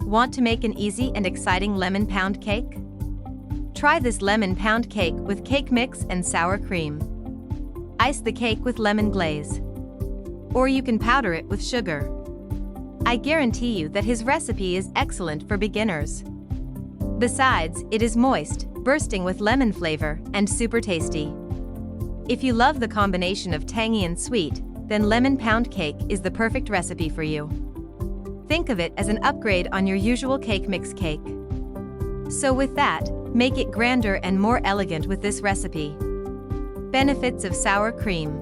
Want to make an easy and exciting lemon pound cake? Try this lemon pound cake with cake mix and sour cream. Ice the cake with lemon glaze. Or you can powder it with sugar. I guarantee you that his recipe is excellent for beginners. Besides, it is moist, bursting with lemon flavor, and super tasty. If you love the combination of tangy and sweet, then lemon pound cake is the perfect recipe for you. Think of it as an upgrade on your usual cake mix cake. So with that, make it grander and more elegant with this recipe. Benefits of sour cream.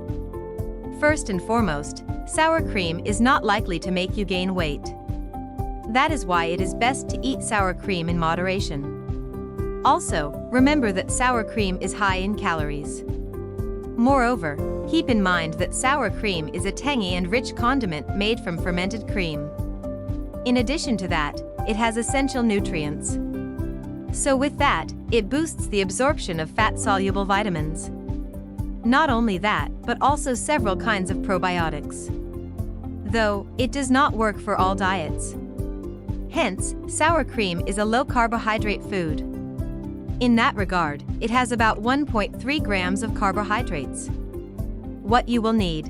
First and foremost, sour cream is not likely to make you gain weight. That is why it is best to eat sour cream in moderation. Also, remember that sour cream is high in calories. Moreover, keep in mind that sour cream is a tangy and rich condiment made from fermented cream. In addition to that, it has essential nutrients. So with that, it boosts the absorption of fat-soluble vitamins. Not only that, but also several kinds of probiotics. Though, it does not work for all diets. Hence, sour cream is a low-carbohydrate food. In that regard, it has about 1.3 grams of carbohydrates. What you will need.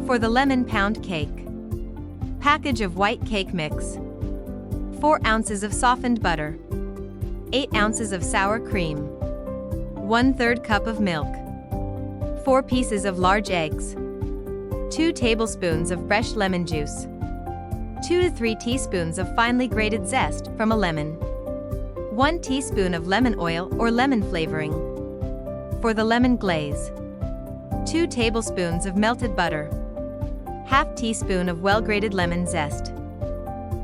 For the lemon pound cake. Package of white cake mix. 4 ounces of softened butter. 8 ounces of sour cream. 1/3 cup of milk. 4 pieces of large eggs. 2 tablespoons of fresh lemon juice. 2 to 3 teaspoons of finely grated zest from a lemon. 1 teaspoon of lemon oil or lemon flavoring. For the lemon glaze. 2 tablespoons of melted butter. Half teaspoon of well-grated lemon zest.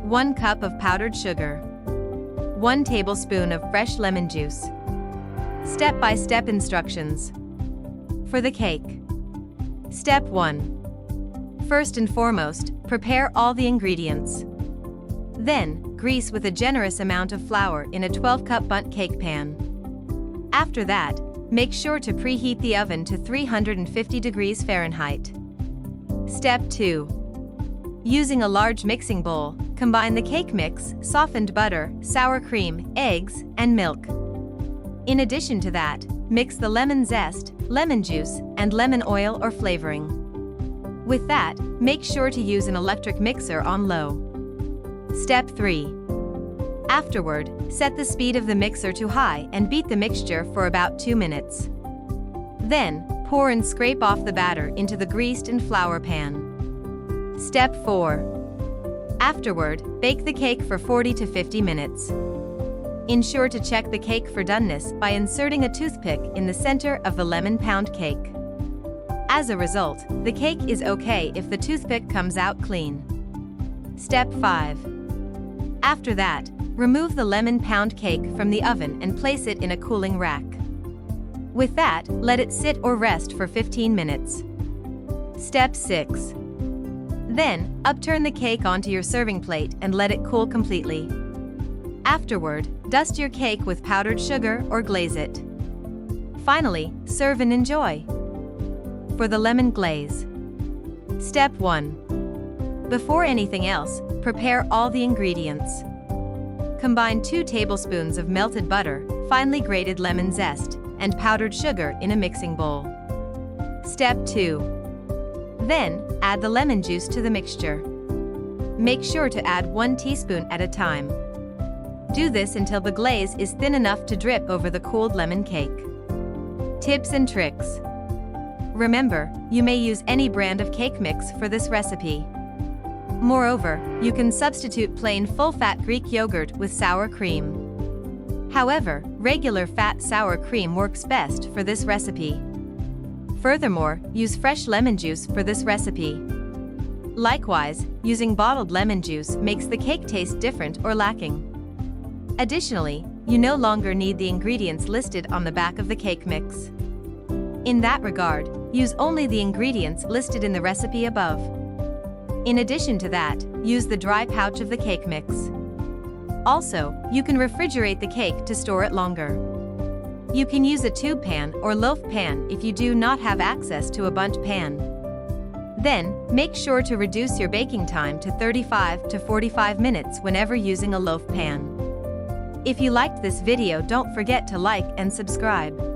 1 cup of powdered sugar. 1 tablespoon of fresh lemon juice. Step-by-step instructions. For the cake. Step 1. First and foremost, prepare all the ingredients. Then, grease with a generous amount of flour in a 12-cup bundt cake pan. After that, make sure to preheat the oven to 350 degrees Fahrenheit. Step 2. Using a large mixing bowl, combine the cake mix, softened butter, sour cream, eggs, and milk. In addition to that, mix the lemon zest, lemon juice, and lemon oil or flavoring. With that, make sure to use an electric mixer on low. Step 3. Afterward, set the speed of the mixer to high and beat the mixture for about 2 minutes. Then, pour and scrape off the batter into the greased and flour pan. Step 4. Afterward, bake the cake for 40 to 50 minutes. Ensure to check the cake for doneness by inserting a toothpick in the center of the lemon pound cake. As a result, the cake is okay if the toothpick comes out clean. Step 5. After that, remove the lemon pound cake from the oven and place it in a cooling rack. With that, let it sit or rest for 15 minutes. Step 6. Then, upturn the cake onto your serving plate and let it cool completely. Afterward, dust your cake with powdered sugar or glaze it. Finally, serve and enjoy. For the lemon glaze. Step 1. Before anything else, prepare all the ingredients. Combine 2 tablespoons of melted butter, finely grated lemon zest, and powdered sugar in a mixing bowl. Step 2. Then, add the lemon juice to the mixture. Make sure to add 1 teaspoon at a time. Do this until the glaze is thin enough to drip over the cooled lemon cake. Tips and tricks. Remember, you may use any brand of cake mix for this recipe. Moreover, you can substitute plain full-fat Greek yogurt with sour cream. However, regular fat sour cream works best for this recipe. Furthermore, use fresh lemon juice for this recipe. Likewise, using bottled lemon juice makes the cake taste different or lacking. Additionally, you no longer need the ingredients listed on the back of the cake mix. In that regard, use only the ingredients listed in the recipe above. In addition to that, use the dry pouch of the cake mix. Also, you can refrigerate the cake to store it longer. You can use a tube pan or loaf pan if you do not have access to a bundt pan. Then, make sure to reduce your baking time to 35 to 45 minutes whenever using a loaf pan. If you liked this video, don't forget to like and subscribe.